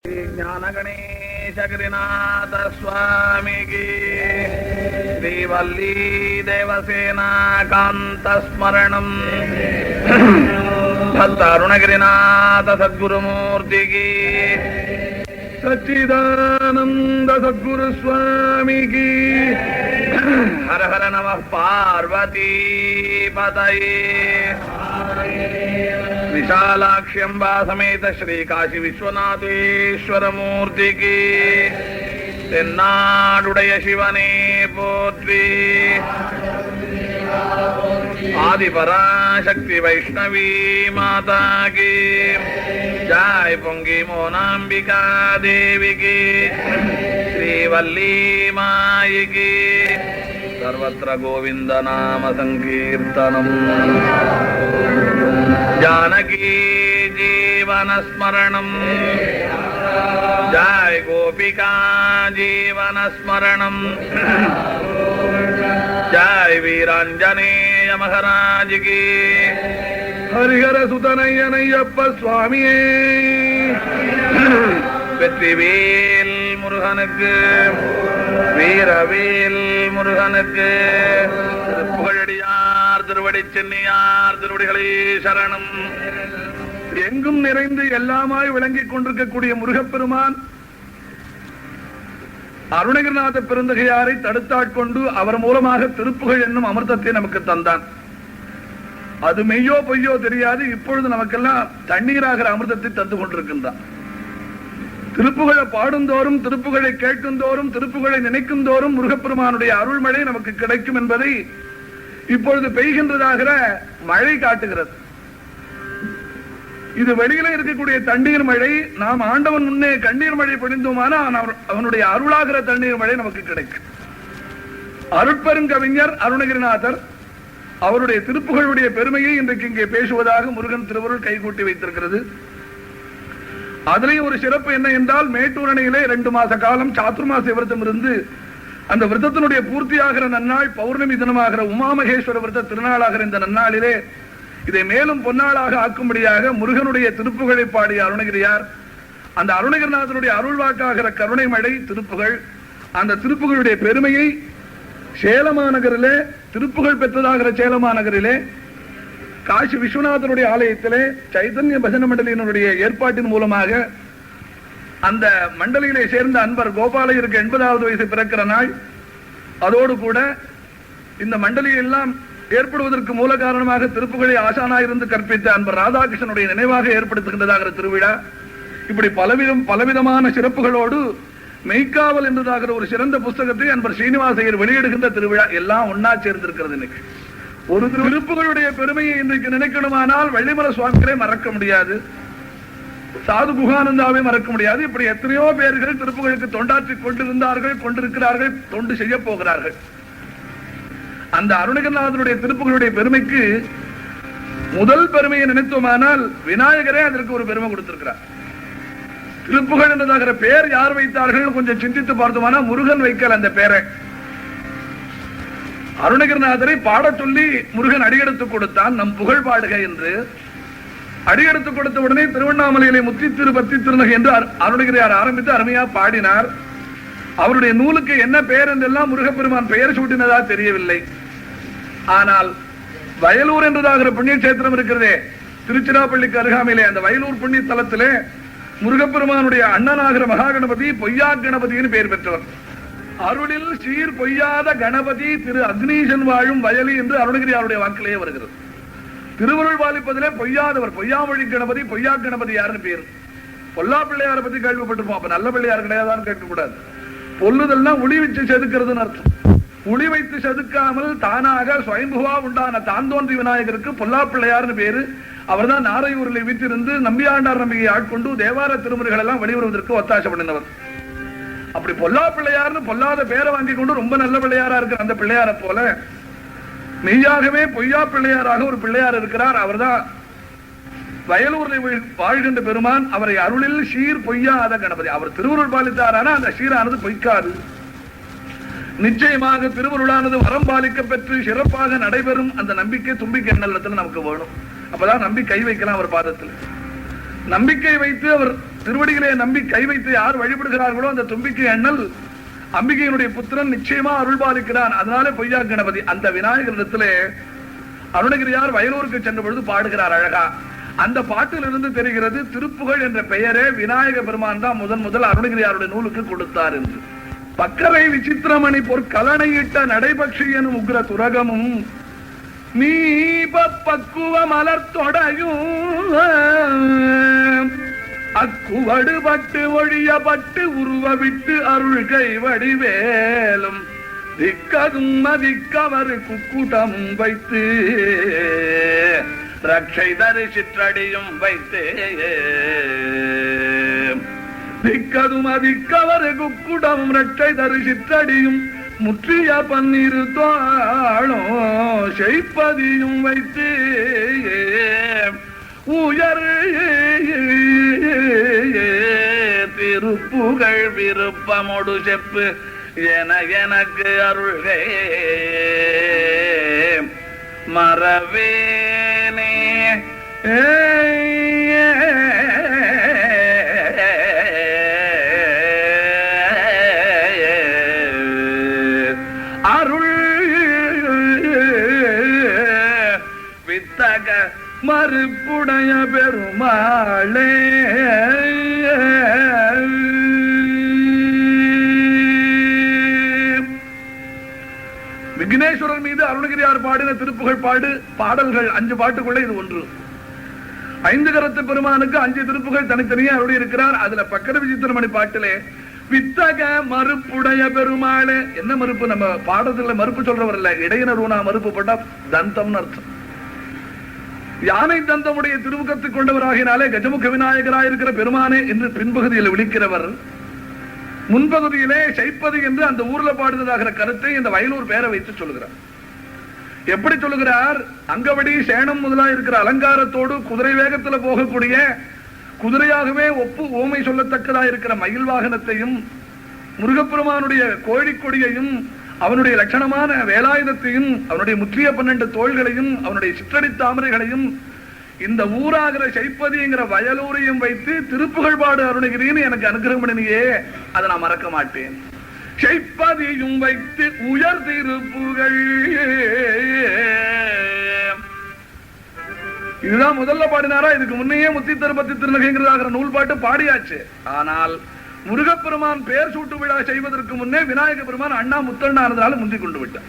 ज्ञान गणेश गिरिनाथ स्वामी की श्रीवल्ली देवसेना कांत स्मरणम भक्त अरुणगिरिनाथ सद्गुरुमूर्ति की सच्चिदानंद सद्गुरु स्वामी की हर हर नमः पार्वती पतये विशालाक्षी अम्बा समेत श्री काशी विश्वनाथेश्वर मूर्ति की तेन्नाडुடைய शिवने पोत्री आदि पराशक्ति वैष्णवी माता की जय पुंगी मोनांबिका देवी की श्रीवल्ली माई की सर्वत्र गोविंद नाम संकीर्तनम जानकी जीवन स्मरणम जय गोपिका जीवन स्मरणम जय वीरांजनेय महाराज की हरिहर सुतनय्यनय्यप्प स्वामिये வெற்றிவேல் முருகனுக்கு வீரவேல் முருகனுக்கு புகழடியார் திருவடி சென்னியார் திருவடிகளே சரணம். எங்கும் நிறைந்து எல்லாமாய் விளங்கிக் கொண்டிருக்கக்கூடிய முருகப்பெருமான் அருணகிரிநாத பெருந்தகையாரை தடுத்தாட்கொண்டு அவர் மூலமாக திருப்புகழ் என்னும் அமிர்தத்தை நமக்கு தந்தான். அது மெய்யோ பொய்யோ தெரியாது. இப்பொழுது நமக்கெல்லாம் தண்ணீராகிற அமிர்தத்தை தந்து கொண்டிருக்கின்றான். திருப்புகழை பாடுந்தோறும், திருப்புகழை கேட்குந்தோறும், திருப்புகழை நினைக்கும் தோறும் முருகப்பெருமானுடைய அருள்மழை நமக்கு கிடைக்கும் என்பதை இப்பொழுது பெய்கின்றதாகிற மழை காட்டுகிறது. இது வெளியில இருக்கக்கூடிய தண்ணீர் மழை. நாம் ஆண்டவன் முன்னே கண்ணீர் மழை பொழிந்தோமானால் அவனுடைய அருளாகிற தண்ணீர் மழை நமக்கு கிடைக்கும். அருட்பெருங்கவிஞர் அருணகிரிநாதர் அவருடைய திருப்புகழுடைய பெருமையை இன்றைக்கு இங்கே பேசுவதாக முருகன் திருவருள் கைகூட்டி வைத்திருக்கிறது. அதுலயும் ஒரு சிறப்பு என்ன என்றால், மேட்டூர் அணையிலே 2 மாச காலம் சாத்துர்மாச விரதம் இருந்து அந்த விரதத்தினுடைய பூர்த்தியாகிற நன்னாள் பௌர்ணமி தினமாகிற உமாமகேஸ்வர விரத திருநாளாகிற இந்த நன்னாளிலே இதை மேலும் பொன்னாளாக ஆக்கும்படியாக முருகனுடைய திருப்புகழை பாடிய அருணகிரியார் அந்த அருணகிரிநாதனுடைய அருள்வாக்காகிற கருணை மழை திருப்புகழ், அந்த திருப்புகளுடைய பெருமையை சேலமாநகரிலே திருப்புகழ் பெற்றதாகிற சேலமாநகரிலே காசி விஸ்வநாதனுடைய ஆலயத்திலே சைதன்ய பஜன மண்டலியினுடைய ஏற்பாட்டின் மூலமாக அந்த மண்டலியிலே சேர்ந்த அன்பர் கோபாலையருக்கு 80வது வயசு பிறக்கிற நாள். அதோடு கூட இந்த மண்டலி எல்லாம் ஏற்படுவதற்கு மூல காரணமாக திருப்புகழை ஆசானாயிருந்து கற்பித்த அன்பர் ராதாகிருஷ்ணனுடைய நினைவாக ஏற்படுத்துகின்றதாக திருவிழா. இப்படி பலவிதமான சிறப்புகளோடு மெய்க்காவல் என்றதாகிற ஒரு சிறந்த புஸ்தகத்தை அன்பர் ஸ்ரீனிவாசையர் வெளியிடுகின்ற திருவிழா எல்லாம் ஒன்னா சேர்ந்திருக்கிறது. இன்னைக்கு ஒரு திருப்புகளுடைய பெருமையை இன்றைக்கு நினைக்கணுமானால் வள்ளிமல சுவாமிகளை மறக்க முடியாது, சாது குகானந்தாவை மறக்க முடியாது. இப்படி எத்தனையோ பேர்கள் திருப்புகளுக்கு தொண்டாற்றி கொண்டிருந்தார்கள், கொண்டிருக்கிறார்கள், தொண்டு செய்ய போகிறார்கள். அந்த அருணகிரிநாதனுடைய திருப்புகளுடைய பெருமைக்கு முதல் பெருமையை நினைத்தோமானால் விநாயகரே அதற்கு ஒரு பெருமை கொடுத்திருக்கிறார். திருப்புகள் என்றதாகிற பெயர் யார் வைத்தார்கள் கொஞ்சம் சிந்தித்து பார்த்தோமானா முருகன் வைக்கல் அந்த பெயரை. அருணகிரிநாதரை பாட சொல்லி முருகன் அடியெடுத்து கொடுத்தான். நம் புகழ் பாடுக என்று அடியெடுத்து கொடுத்த உடனே திருவண்ணாமலையிலே முத்தி திரு பத்தி திருநகை என்று அருணகிரியார் ஆரம்பித்து அருமையா பாடினார். அவருடைய நூலுக்கு என்ன பெயர் என்றெல்லாம் முருகப்பெருமான் பெயர் சூட்டினதா தெரியவில்லை. ஆனால் வயலூர் என்றதாகிற புண்ணிய கஷேத்திரம் இருக்கிறதே திருச்சிராப்பள்ளிக்கு அருகாமையிலே, அந்த வயலூர் புண்ணிய தலத்திலே முருகப்பெருமானுடைய அண்ணனாகிற மகாகணபதி பொய்யா கணபதினு பெயர் பெற்றவர். அருளில் சீர் பொய்யாத கணபதி திரு அக்னீசன் வாழும் வயலி என்று அருணகிரியாருடைய வாக்கிலேயே வருகிறது. திருவருள் பாலிப்பதிலே பொய்யாதவர், பொய்யாமொழி கணபதி, பொய்யா கணபதி யாருன்னு பேரு. பொல்லா பிள்ளையாரை பத்தி கேள்விப்பட்டிருப்போம். அப்ப நல்ல பிள்ளையார் கிடையாதான்னு கேட்கக்கூடாது. பொல்லுதல்னா உளி வச்சு செதுக்கிறதுன்னு அர்த்தம். உளி வைத்து செதுக்காமல் தானாக சுயம்புவா உண்டான தான் தோன்றி விநாயகருக்கு பொல்லா பிள்ளையார்னு பேரு. அவர் தான் நாரையூரில் வீட்டிலிருந்து நம்பியாண்டார் நம்பியை ஆட்கொண்டு தேவார திருமுறைகள் எல்லாம் வெளிவருவதற்கு ஒத்தாசை பண்ணினவர். அப்படி பொல்லா பிள்ளையார்னு பொல்லாத பேரை வாங்கி கொண்டு ரொம்ப நல்ல பிள்ளையாரா இருக்கிற அந்த பிள்ளையார போல மெய்யாகவே பொய்யா பிள்ளையாராக ஒரு பிள்ளையார் இருக்கிறார். அவர்தான் வயலூரில் வாழ்கின்ற பெருமான். அவரை அருளில் சீர் பொய்யாத கணபதி. அவர் திருவருள் பாலித்தாரான அந்த சீரானது பொய்க்காது. நிச்சயமாக திருவருளானது வரம் பாலிக்க பெற்று சிறப்பாக நடைபெறும் அந்த நம்பிக்கை தும்பிக்கை எண்ணத்துல நமக்கு வேணும். அப்பதான் நம்பி கை வைக்கலாம் அவர் பாதத்தில். நம்பிக்கை வைத்து அவர் திருவடிகளே நம்பி கை வைத்து யார் வழிபடுகிறார்களோ அந்த தும்பிக்கை அண்ணல் அம்பிகையினுடைய புத்திரன் நிச்சயமா அருள்பாலிக்கிறான். அதனால பொய்யா கணபதி. அந்த விநாயகரிடத்திலே அருணகிரியார் வயலூருக்கு சென்ற பொழுது பாடுகிறார் அழகா. அந்த பாட்டிலிருந்து தெரிகிறது திருப்புகழ் என்ற பெயரே விநாயக பெருமான் தான் முதல் அருணகிரியாருடைய நூலுக்கு கொடுத்தார் என்று. பக்கரை விசித்திரமணி பொற்கலனையிட்ட நடைபக்ஷி எனும் உக்ர துரகமும் நீப பக்குவ மலர்த்தொடையும் அக்குவடு பட்டு ஒழியப்பட்டு உருவ விட்டு அருள் கை வடிவேலும் திக்கதும் மதிக்கவர் குக்கூட்டமும் வைத்து ரட்சை தரு சிற்றடியும் வைத்தே திக்கதும் அதிக்கவர் குக்குடமும் ரட்சை தரு சிற்றடியும் முற்றிய பன்னிரு தோளோ செய்ப்பதியும் வைத்து உயர் திருப்புகழ் விருப்பமொடு செப்பு எனக்கு அருள்கே மறவேனே அருள் வித்தக மறுப்புடைய பெருமாளே. விக்னேஸ்வரர் மீது அருணகிரியார் பாடின திருப்புகழ் பாடல்கள் 5 பாட்டுக்குள்ள இது ஒன்று. 5 கரத்து பெருமானுக்கு 5 திருப்புகழ் தனித்தனியே அருளி இருக்கிறார். அதுல பக்கர விசித்திரமணி பாட்டிலே வித்தக மறுப்புடைய பெருமாளே. என்ன மறுப்பு? நம்ம பாடத்துல மறுப்பு சொல்றவர் இல்ல, இடையினருவனா மறுப்பு போட்டா தந்தம்னு அர்த்தம். யானை தந்தமுடைய திருமுகத்தை கொண்டவராகினாலே கஜமுக விநாயகராக இருக்கிற பெருமானே என்று பின்பகுதியில் விழிக்கிறவர் முன்பகுதியிலே சைப்பதி என்று அந்த ஊர்ல பாடுவதாகிற கருத்தை இந்த வயலூர் பேரை வைத்து சொல்லுகிறார். எப்படி சொல்லுகிறார்? அங்கவடி சேனம் முதலா இருக்கிற அலங்காரத்தோடு குதிரை வேகத்துல போகக்கூடிய குதிரையாகவே ஒப்பு ஓமை சொல்லத்தக்கதா இருக்கிற மயில் வாகனத்தையும் முருகப்பெருமானுடைய கோழிக்கொடியையும் அவனுடைய லட்சணமான வேலாயுதத்தையும் அவனுடைய முற்றிய 12 தோள்களையும் அவனுடைய சிற்றடி தாமரைகளையும் இந்த ஊராகிற சைப்பதிங்கிற வயலூரையும் வைத்து திருப்புகழ் பாடு அருணகிரின்னு எனக்கு அனுகிரகம் பண்ணியே, அதை நான் மறக்க மாட்டேன். சைப்பதியும் வைத்து உயர் திருப்புகழ். இதுதான் முதல்ல பாடினாரா? இதுக்கு முன்னையே முத்தி திருப்பத்தி திருநகைங்கிறதாகிற நூல் பாட்டு பாடியாச்சு. ஆனால் முருகப்பெருமான் பெயர் சூட்டு விழா செய்வதற்கு முன்னே விநாயக பெருமான் அண்ணா முத்தண்ணா ஆனதால முந்தி கொண்டு விட்டார்.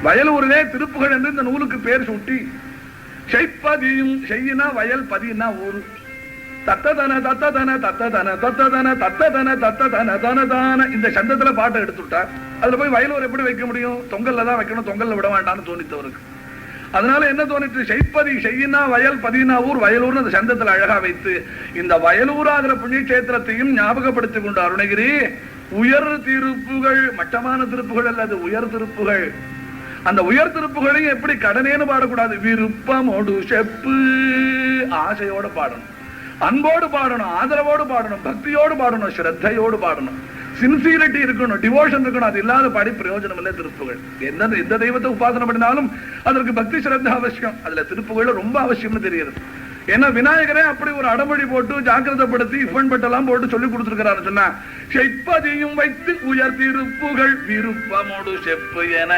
வயலூரிலே திருப்புகழ் என்று இந்த நூலுக்கு பெயர் சூட்டி செய்ப்பதியும் செய்யினா வயல் பதினா ஊரு தத்ததன தத்ததன தத்ததன தத்ததன தத்ததன தத்ததன தனதான இந்த சந்தத்துல பாட்டை எடுத்துட்டார். அதுல போய் வயலூர் எப்படி வைக்க முடியும்? தொங்கல்ல தான் வைக்கணும், தொங்கல்ல விட வேண்டாம்னு தோணித்தவருக்கு. அதனால என்ன தோணிட்டு செய்ப்பதி செய்யினா வயல் பதினா ஊர் வயலூர்னு அந்த சந்தத்துல அழகா வைத்து இந்த வயலூராகிற புண்ணிய கஷேத்திரத்தையும் ஞாபகப்படுத்திக் கொண்டு அருணகிரி உயர் திருப்புகள், மட்டமான திருப்புகள் அல்ல, அது உயர் திருப்புகள். அந்த உயர் திருப்புகளையும் எப்படி கடனேன்னு பாடக்கூடாது, விருப்பமோடு செப்பு, ஆசையோடு பாடணும், அன்போடு பாடணும், ஆதரவோடு பாடணும், பக்தியோடு பாடணும், ஸ்ரத்தையோடு பாடணும், சின்சியரிட்டி இருக்கணும், டிவோஷன் இருக்கணும். அது இல்லாத பாடி பிரயோஜனம் இல்லை. திருப்புகள் எந்த தெய்வத்தை உபாசனை பண்ணினாலும் அதற்கு பக்தி ஸ்ரத்தா அவசியம். அதுல திருப்புகள் ரொம்ப அவசியம்னு தெரியுது. ஏன்னா விநாயகரே அப்படி ஒரு அடமொழி போட்டு ஜாக்கிரதைப்படுத்தி இஃபன் பட்டெல்லாம் போட்டு சொல்லி கொடுத்துருக்கிறாரு. சொன்னா செப்பதியும் வைத்து உயர் திருப்புகள் விருப்பமோடு செப்பு என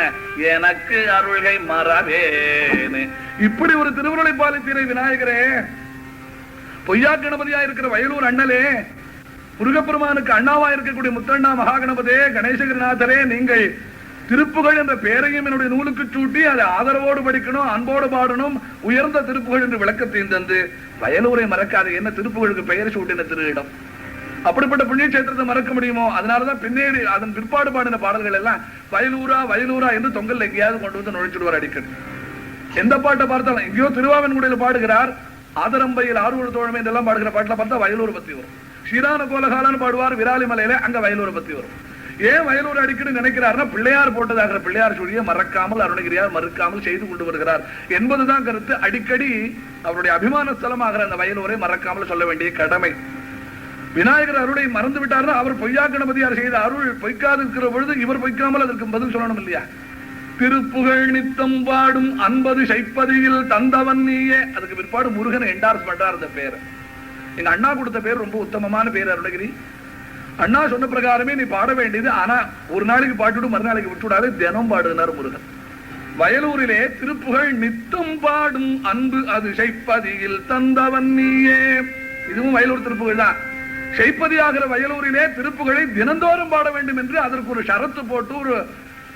எனக்கு அருள்கை மறவேனே. இப்படி ஒரு திருவுருளை பாலித்தீரை விநாயகரே. பொய்யா கணபதியா இருக்கிற வயலூர் அண்ணலே, முருகப்பெருமானுக்கு அண்ணாவா இருக்கக்கூடிய முத்தண்ணா மகாகணபதே, கணேசகிரிநாதரே, நீங்கள் திருப்புகள் என்ற பெயரையும் என்னுடைய நூலுக்கு சூட்டி அதை ஆதரவோடு படிக்கணும், அன்போடு பாடணும், உயர்ந்த திருப்புகள் என்று விளக்கத்தையும் தந்து வயலூரை மறக்காது. என்ன திருப்புகளுக்கு பெயர் சூட்டின திரு இடம். அப்படிப்பட்ட புண்ணிய கஷேத்திரத்தை மறக்க முடியுமோ? அதனாலதான் பின்னேறி அதன் பிற்பாடு பாடின பாடல்கள் எல்லாம் வயலூரா வயலூரா என்று தொங்கல் எங்கேயாவது கொண்டு வந்து நுழைச்சிடுவார் அடிக்கடி. எந்த பாட்டை பார்த்தாலும் எங்கேயோ திருவாவன்குடியில் பாடுகிறார், ஆதரம்பையில் ஆறுவல் தோழமை இதெல்லாம் பாடுகிற பாட்டில் பார்த்தா வயலூர் பத்தி வரும். ஸ்ரீரான கோலகாலன்னு பாடுவார் விராலி மலையில, அங்க வயலூரை பத்தி வரும். ஏன் வயலூர் அடிக்கடி நினைக்கிறார்னா பிள்ளையார் போட்டதாகிற பிள்ளையார் சொல்லிய மறக்காமல் அருணகிரியார் மறுக்காமல் செய்து கொண்டு வருகிறார் என்பதுதான் கருத்து. அடிக்கடி அவருடைய அபிமான ஸ்தலமாகிற அந்த வயலூரை மறக்காமல் சொல்ல வேண்டிய கடமை. விநாயகர் அருளை மறந்து விட்டார்னா அவர் பொய்யா கணபதியார் செய்த அருள் பொய்க்காது இருக்கிற பொழுது இவர் பொய்க்காமல் அதற்கு பதில் சொல்லணும் இல்லையா? திருப்புகழ் நித்தம் பாடும் 50 சைப்பதியில் தந்தவன் நீயே. அதுக்கு பிற்பாடு முருகன் என்டார்ஸ் பண்றார் அந்த பேரை. எங்க அண்ணா கொடுத்த பேர் ரொம்ப உத்தமமான பேர் அருணகிரி. அண்ணா சொன்ன பிரகாரமே நீ பாட வேண்டியது. ஆனா ஒரு நாளைக்கு பாட்டுட்டு மறுநாளைக்கு விட்டுவிடாது, தினம் பாடுனார் முருகன். வயலூரிலே திருப்புகழ் நித்தம் பாடும் அன்பு அது ஷைப்பதியில் தந்தவன் நீயே. இதுவும் வயலூர் திருப்புகழ் தான். ஷைப்பதியாகிற வயலூரிலே திருப்புகழை தினந்தோறும் பாட வேண்டும் என்று அதற்கு ஒரு ஷரத்து போட்டு ஒரு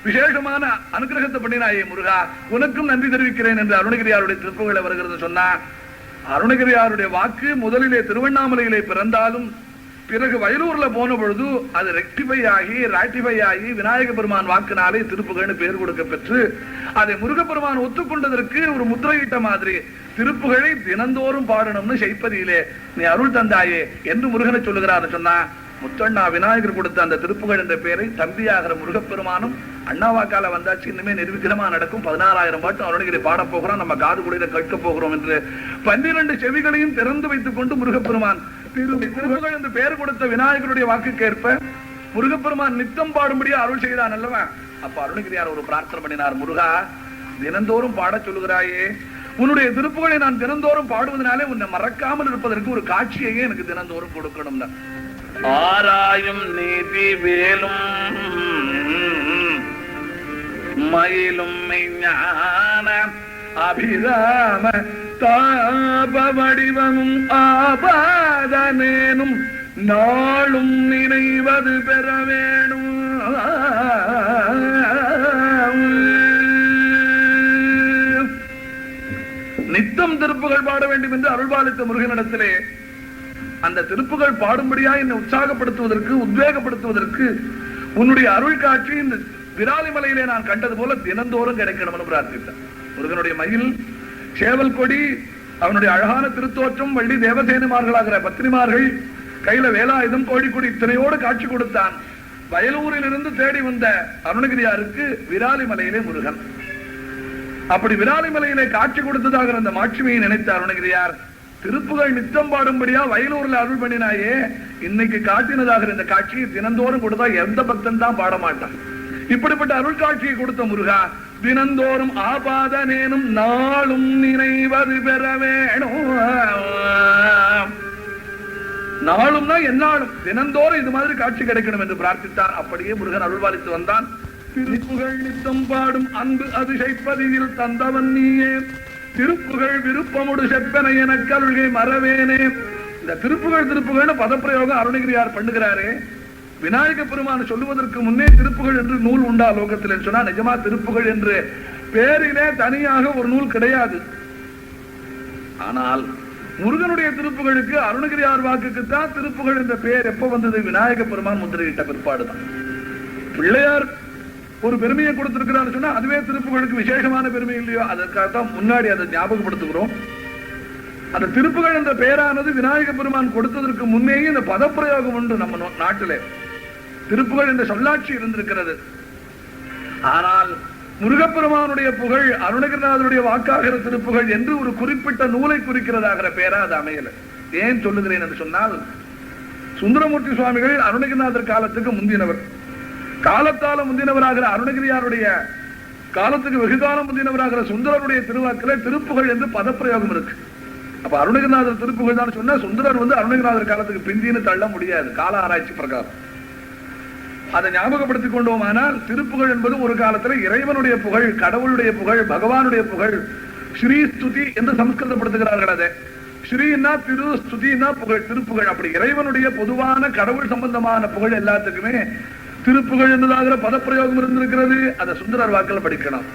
விசேஷமான அனுகிரகத்தை பண்ணினாயே முருகா, உனக்கும் நன்றி தெரிவிக்கிறேன் என்று அருணகிரியாருடைய திருப்புகழை வருகிறது சொன்னா. அருணகிரியாருடைய வாக்கு முதலிலே திருவண்ணாமலையிலே பிறந்தாலும் பிறகு வயலூர்ல போன பொழுது அது ரெக்டிஃபை ஆகி விநாயக பெருமான் வாக்குனாலே திருப்புகழ்னு பேர் கொடுக்க பெற்று அதை முருகப்பெருமான் ஒத்துக்கொண்டதற்கு ஒரு முத்திரையிட்ட மாதிரி திருப்புகழை தினந்தோறும் பாடணும்னு ஷைப்பதியிலே நீ அருள் தந்தாயே என்று முருகனை சொல்லுகிறார் சொன்னா. முத்தண்ணா விநாயகர் கொடுத்த அந்த திருப்புகழ் என்ற பெயரை தம்பியாகிற முருகப்பெருமானும் அண்ணாவாக்கால வந்தாச்சு, இனிமே நிர்விகிரமா நடக்கும், 16,000 பாட்டு அருணகிரி பாட போகிறோம், நம்ம காது குடியில கேட்க போகிறோம் என்று 12 செவிகளையும் திறந்து வைத்துக் கொண்டு முருகப்பெருமான் திருப்புகழ் என்று பெயர் கொடுத்த விநாயகருடைய வாக்குக்கேற்ப முருகப்பெருமான் நித்தம் பாடும்படியா அருள் செய்தான் அல்லவா. அப்ப அருணகிரியார் ஒரு பிரார்த்தனை பண்ணினார், முருகா தினந்தோறும் பாட சொல்லுகிறாயே, உன்னுடைய திருப்புகளை நான் தினந்தோறும் பாடுவதனாலே உன்னை மறக்காமல் இருப்பதற்கு ஒரு காட்சியையே எனக்கு தினந்தோறும் கொடுக்கணும். ஆராயும் நீதி வேலும் மயிலும் ஞான அபிராம தாப வடிவமும் ஆபாதனேனும் நாளும் நினைவது பெற வேணும். நித்தம் திருப்புகள் பாட வேண்டும் என்று அருள்பாலித்த முருகனிடத்திலே அந்த திருப்புகள் பாடும்படியா என்னை உற்சாகப்படுத்துவதற்கு உத்வேகப்படுத்துவதற்கு உன்னுடைய அருள் காட்சி இந்த விராலிமலையிலே நான் கண்டது போல தினந்தோறும் கிடைக்கணும் பிரார்த்தித்தார். முருகனுடைய மயில், சேவல் கொடி, அவனுடைய அழகான திருத்தோற்றம், வள்ளி தேவசேனிமார்களாகிற பத்திரிமார்கள், கையில வேலாயுதம், கோழிக்கொடி இத்தனையோடு காட்சி கொடுத்தான். வயலூரில் இருந்து தேடி வந்த அருணகிரியாருக்கு விராலிமலையிலே முருகன். அப்படி விராலிமலையிலே காட்சி கொடுத்ததாக அந்த மாட்சிமையை நினைத்த அருணகிரியார் திருப்புகள் நித்தம் பாடும்படியா வயலூர்ல அருள் பண்ணினாயே, இன்னைக்கு காட்டினதாக இந்த காட்சியை தினந்தோறும் கொடுத்தா எந்த பக்தன் தான் பாட மாட்டான். இப்படிப்பட்ட அருள் காட்சியை கொடுத்த முருகா, தினந்தோறும் ஆபாதனேனும் நாளும் நினைவது பெற வேணும். நாளும்னா என்னாலும் தினந்தோறும் இது மாதிரி காட்சி கிடைக்கணும் என்று பிரார்த்தித்தார். அப்படியே முருகன் அருள்பாலித்து வந்தான். திருப்புகள் நித்தம் பாடும் அன்பு அதிசைப்பதியில் தந்தவன் நீயே, திருப்புகள் விருப்பமுடு செப்பனை என கல்கை மறவேனே. இந்த திருப்புகள் பதப்பிரயோகம் அருணகிரியார் பண்ணுகிறாரே. விநாயக பெருமான் சொல்லுவதற்கு முன்னே திருப்புகள் என்று நூல் உண்டா லோகத்தில் சொன்னா, நிஜமா திருப்புகள் என்று பேரிலே தனியாக ஒரு நூல் கிடையாது. ஆனால் முருகனுடைய திருப்புகளுக்கு அருணகிரியார் வாக்குக்குத்தான் திருப்புகள் என்ற பெயர் எப்ப வந்தது? விநாயக பெருமான் முத்திரையிட்ட பிற்பாடுதான். பிள்ளையார் ஒரு பெருமையை கொடுத்திருக்கிறார் சொன்னா அதுவே திருப்புகளுக்கு விசேஷமான பெருமை இல்லையோ? அதற்காகத்தான் முன்னாடி அதை ஞாபகப்படுத்துகிறோம். அந்த திருப்புகள் என்ற பெயரானது விநாயக பெருமான் கொடுத்ததற்கு முன்னேயே இந்த பதப்பிரயோகம் உண்டு. நம்ம நாட்டிலே திருப்புகள் என்ற சொல்லாட்சி இருந்திருக்கிறது. ஆனால் முருகப்பெருமானுடைய புகழ், அருணகிரிநாதனுடைய வாக்காகிற திருப்புகள் என்று ஒரு குறிப்பிட்ட நூலை குறிக்கிறதாகிற பெயரா அது அமையல. ஏன் சொல்லுகிறேன் என்று சொன்னால், சுந்தரமூர்த்தி சுவாமிகள் அருணகிரிநாதர் காலத்துக்கு முந்தினவர். காலத்தால முந்தினவராகிற அருணகிரியாருடைய காலத்துக்கு வெகு காலம் முந்தினவராகிற சுந்தரருடைய திருவாக்கில திருப்புகள் என்று பதப்பிரயோகம் இருக்கு. அப்ப அருணகிரிநாதர் திருப்புகள் தான் சொன்னா சுந்தரர் அருணகிரிநாதர் காலத்துக்கு பிந்தின்னு தள்ள முடியாது கால ஆராய்ச்சி பிரகாரம். அதை ஞாபகப்படுத்திக் கொண்டோமானால் திருப்புகள் என்பது ஒரு காலத்துல இறைவனுடைய புகழ், கடவுளுடைய புகழ், பகவானுடைய புகழ், ஸ்ரீ ஸ்துதி என்று சமஸ்கிருதப்படுத்துகிறார்கள். அதை ஸ்ரீனா திரு, ஸ்துதினா புகழ், திருப்புகள். அப்படி இறைவனுடைய பொதுவான கடவுள் சம்பந்தமான புகழ் எல்லாத்துக்குமே திருப்புகள் என்பதாகிற பதப்பிரயோகம் இருந்திருக்கிறது. அதை சுந்தரர் வாக்கில் படிக்கணும்.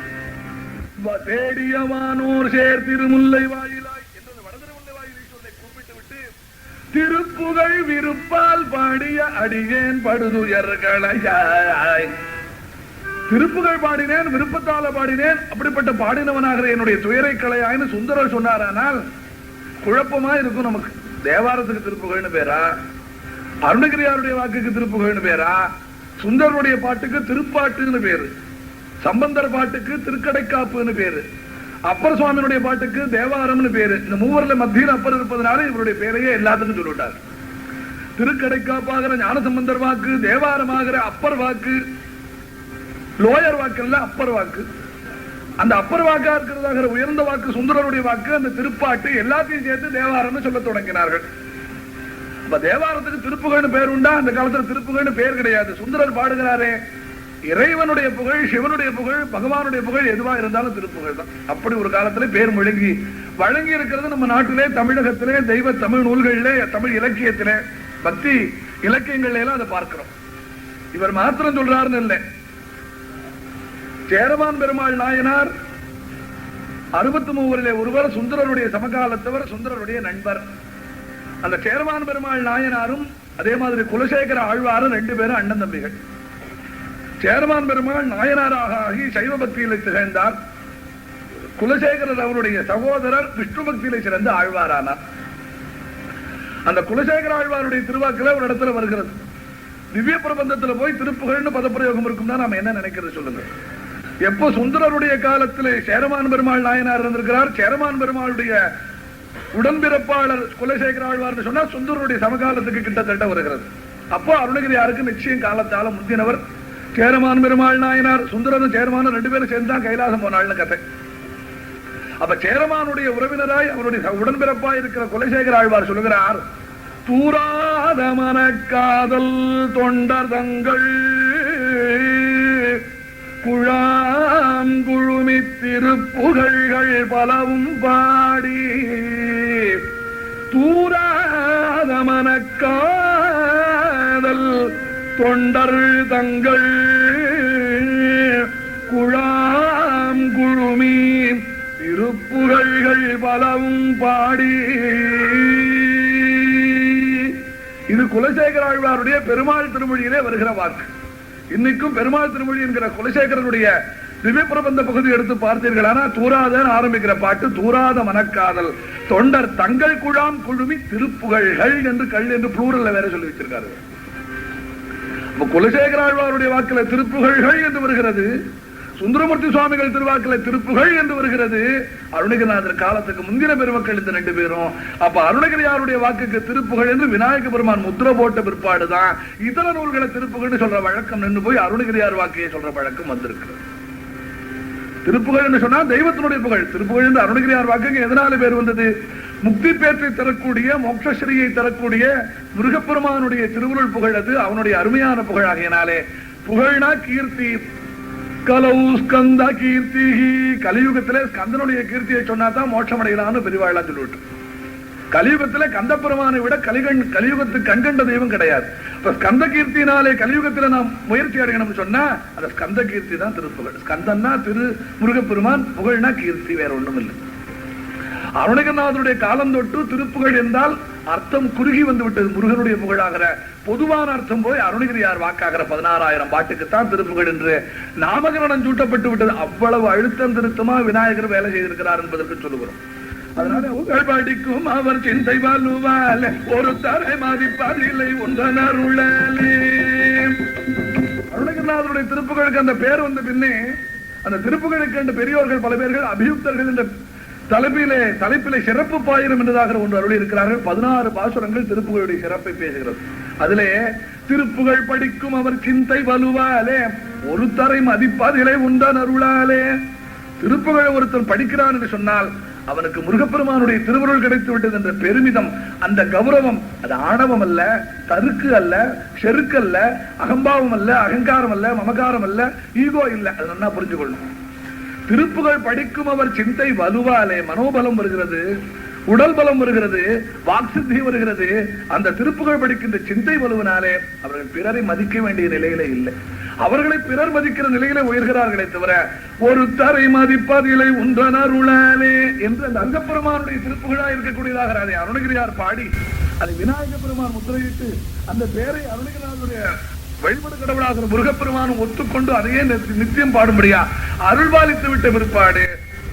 தேடியவானோர் சேர் திருமுல்லை வாயிலாய் என்று வடதிருமுல்லை வாயிலை கூப்பிட்டு விட்டு திருப்புகள் விருப்பால் பாடிய அடியேன் படுதுயர்களாய். திருப்புகள் பாடினேன், விருப்பத்தால பாடினேன், அப்படிப்பட்ட பாடினவனாகிற என்னுடைய துயரை களையாயின்னு சுந்தரர் சொன்னாரானால் குழப்பமா இருக்கும் நமக்கு. தேவாரத்துக்கு திருப்புகள்னு பேரா, அருணகிரியாருடைய வாக்குக்கு திருப்புகள்னு பேரா, சுந்தரனுடைய பாட்டுக்கு திருப்பாட்டுன்னு பேரு, சம்பந்தர் பாட்டுக்கு திருக்கடைக்காப்புன்னு பேரு, அப்பர் சுவாமியினுடைய பாட்டுக்கு தேவாரம்னு பேரு. இந்த மூவரில் மத்தியில் அப்பர் இருப்பதனால இவருடைய பேரையே எல்லாத்துக்கும் சொல்லிவிட்டார். திருக்கடைக்காப்பாகிற ஞானசம்பந்தர் வாக்கு, தேவாரமாகிற அப்பர் வாக்கு, லோயர் வாக்கு இல்ல அப்பர் வாக்கு. அந்த அப்பர் வாக்கா இருக்கிறதாக உயர்ந்த வாக்கு சுந்தரருடைய வாக்கு, அந்த திருப்பாட்டு எல்லாத்தையும் சேர்த்து தேவாரம்னு சொல்ல தொடங்கினார்கள். அப்ப தேவாரத்துக்கு திருப்புகழ்னு பேர் உண்டா? அந்த காலத்துல திருப்புகழ்னு பேர் கிடையாது. சுந்தரர் பாடுகிறாரே, இறைவனுடைய புகழ், சிவனுடைய புகழ், பகவானுடைய புகழ் எதுவா இருந்தாலும் திருப்புகழ் தான். அப்படி ஒரு காலத்துல பேர் வழங்கி இருக்கிறது நம்ம நாட்டிலே, தமிழகத்திலே, தெய்வ தமிழ் நூல்களிலே, தமிழ் இலக்கியத்திலே, பக்தி இலக்கியங்கள்ல எல்லாம் அதை பார்க்கிறோம். இவர் மாத்திரம் சொல்றாருன்னு இல்லை. சேரமான் பெருமாள் நாயனார் 63 ஒருவர், சுந்தரருடைய சமகாலத்தவர், சுந்தரருடைய நண்பர். அந்த சேரமான் பெருமாள் நாயனாரும் அதே மாதிரி குலசேகர ஆழ்வாரும் 2 பேரும் அண்ணன் தம்பிகள். சேரமான் பெருமாள் நாயனாராக ஆகி சைவ பக்தியில திகழ்ந்தார். குலசேகரர் அவருடைய சகோதரர் விஷ்ணு பக்தியில சிறந்த ஆழ்வாரானார். அந்த குலசேகர ஆழ்வாருடைய திருவாக்குல ஒரு இடத்துல வருகிறது, திவ்ய பிரபந்தத்துல போய் திருப்புகழ்னு பதப்பிரயோகம் இருக்கும்னா நாம என்ன நினைக்கிறது சொல்லுங்க. எப்போ சுந்தரருடைய காலத்திலே சேரமான் பெருமாள் நாயனார் இருந்திருக்கிறார். சேரமான் பெருமாளுடைய உடன்பிறப்பாளர் குலசேகர ஆழ்வார் சொன்னா சுந்தரருடைய சமகாலத்துக்கு கிட்டத்தட்ட வருகிறது. அப்போ அருணகிரியாருக்கு நிச்சயம் காலத்தால முந்தினவர் சேரமான் பெருமாள் நாயனார். சுந்தரனும் சேரமானும் 2 பேரும் சேர்ந்தான் கைலாசம் போனாள்னு கதை. அப்ப சேரமானுடைய உறவினராய் அவருடைய உடன்பிறப்பாய் இருக்கிற குலசேகர ஆழ்வார் சொல்லுகிறார், தூராத மனக்காதல் தொண்டர் தங்கள் குழாங்குழுமி திருப்புகழ்கள் பலவும் பாடி, தூராத மனக்காதல் தொண்டர் தங்கள் குழாங்குழுமி திருப்புகழ்கள் பலவும் பாடி. இது குலசேகர ஆழ்வாருடைய பெருமாள் திருமொழியிலே வருகிற வாக்கு. இன்னைக்கும் பெருமாள் திருமொழி என்கிற குலசேகரனுடைய திவ்ய பிரபந்த பகுதி எடுத்து பார்த்தீர்களானா தூராத ஆரம்பிக்கிற பாட்டு, தூராத மனக்காதல் தொண்டர் தங்கள் குழாம் குழுமி திருப்புகழ்கள் என்று கல் என்று புளூரல்ல வேற சொல்லி வச்சிருக்காரு. குலசேகர ஆழ்வாருடைய வாக்குல திருப்புகழ்கள் என்று வருகிறது, சுந்தரமூர்த்தி சுவாமிகள் திருவாக்குல திருப்புகழ் என்று வருகிறது. அருணகிரிநாதர் காலத்துக்கு முந்தின பெருமக்கள் இந்த 2 பேரும். அப்ப அருணகிரியாருடைய வாக்குக்கு திருப்புகழ் என்று விநாயக பெருமான் முத்திர போட்ட பிற்பாடுதான் இதர நூல்களை திருப்புகழ்னு சொல்ற வழக்கம் நின்று போய் அருணகிரியார் வாக்கையை சொல்ற வழக்கம் வந்திருக்கிறது. திருப்புகழ் என்று சொன்னா தெய்வத்தினுடைய புகழ். திருப்புகழ் என்று அருணகிரியார் வாக்குக்கு எதனால பேர் வந்தது? முக்தி பேற்றை தரக்கூடிய, மோட்சஸ்ரீயை தரக்கூடிய முருகப்பெருமானுடைய திருவுருள் புகழ் அது. அவனுடைய அருமையான புகழ் ஆகியனாலே புகழ்னா கீர்த்தி. கலவு ஸ்கந்த கீர்த்தி. கலியுகத்திலே ஸ்கந்தனுடைய கீர்த்தியை சொன்னாதான் மோட்சம் அடையலான்னு பெரியவாளா சொல்லிவிட்டு, கலியுகத்திலே கந்த பெருமானை விட கலியுகத்துக்கு கண்கண்ட தெய்வம் கிடையாது. இப்ப ஸ்கந்த கீர்த்தினாலே கலியுகத்தில நாம் முயற்சி அடையணும்னு சொன்னா அந்த ஸ்கந்த கீர்த்தி தான் திருப்புகழ். ஸ்கந்தன்னா திரு முருகப்பெருமான், புகழ்னா கீர்த்தி, வேற ஒண்ணும் இல்லை. அருணகிரிநாதருடைய காலம் தொட்டு திருப்புகழ் என்றால் அர்த்தம் குறுகி வந்து விட்டது. முருகனுடைய புகழாகிற பொதுவான அர்த்தம் போய் அருணகிரியார் வாக்காகிற 16,000 பாட்டுக்குத்தான் திருப்புகழ் என்று நாமகரணம் சூட்டப்பட்டு விட்டது. அவ்வளவு அழுத்தம் திருத்தமா விநாயகர் வேலை செய்திருக்கிறார் என்பதற்கு சொல்லுகிறோம். அதனால உங்கள் படிக்கும் அவர் சிந்தை வலுவால ஒரு தரை மதிப்பதில்லை ஒன்றனருளே. அருணகிரிநாதருடைய திருப்புகழுக்கு அந்த பேர் வந்த பின்னே அந்த திருப்புகழுக்கு என்ற பெரியோர்கள் பல பேர்கள் அபியுக்தர்கள் என்ற தலைப்பிலே சிறப்பு பாயிரம் என்றதாக ஒன்று அருளி இருக்கிறார்கள். 16 பாசுரங்கள் திருப்புகழுடைய சிறப்பை பேசுகிறது. அதிலே திருப்புகழ் படிக்கும் அவர் சிந்தை வலுவாலே ஒரு தரை மதிப்பதில்லை உண்டான் அருளாலே. திருப்புகழ் ஒருத்தன் படிக்கிறான் என்று சொன்னால் அவனுக்கு முருகப்பெருமானுடைய திருவருள் கிடைத்து விட்டது என்ற பெருமிதம், அந்த கௌரவம், அது ஆணவம் அல்ல, தருக்கு அல்ல, செருக்கு அல்ல, அகம்பாவம் அல்ல, அகங்காரம் அல்ல, மமகாரம் அல்ல, ஈகோ இல்ல. அது நல்லா புரிஞ்சுக்கொள்ளும். திருப்புகழ் படிக்கும் அவர் சிந்தை வலுவாலே மனோபலம் வருகிறது, உடல் பலம் வருகிறது, வாக்சித்தி வருகிறது. அந்த திருப்புகழ் படிக்கின்ற சிந்தை வலுவினாலே அவர்கள் பிறரை மதிக்க வேண்டிய நிலையிலே இல்லை. அவர்களை பிறர் மதிக்கிற நிலையிலே உயர்கிறார்களே தவிர ஒரு தரை மதிப்பதில்லை உண்டனருளாலே என்று அந்த அங்கப்பெருமானுடைய திருப்புகழா இருக்கக்கூடியதாக அதை அருணகிரியார் பாடி அதை விநாயக பெருமான் முத்திரையிட்டு அந்த பேரை அருணகிரியாருடைய வழிபடு கடவுளாக முருகப்பெருமானும் ஒத்துக்கொண்டு அதையே நித்தியம் பாடும்படியா அருள்பாலித்து விட்ட பிற்பாடு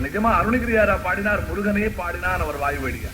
நிஜமா அருணகிரியாரா பாடினார், முருகனே பாடினான் அவர் வாய்வழியா.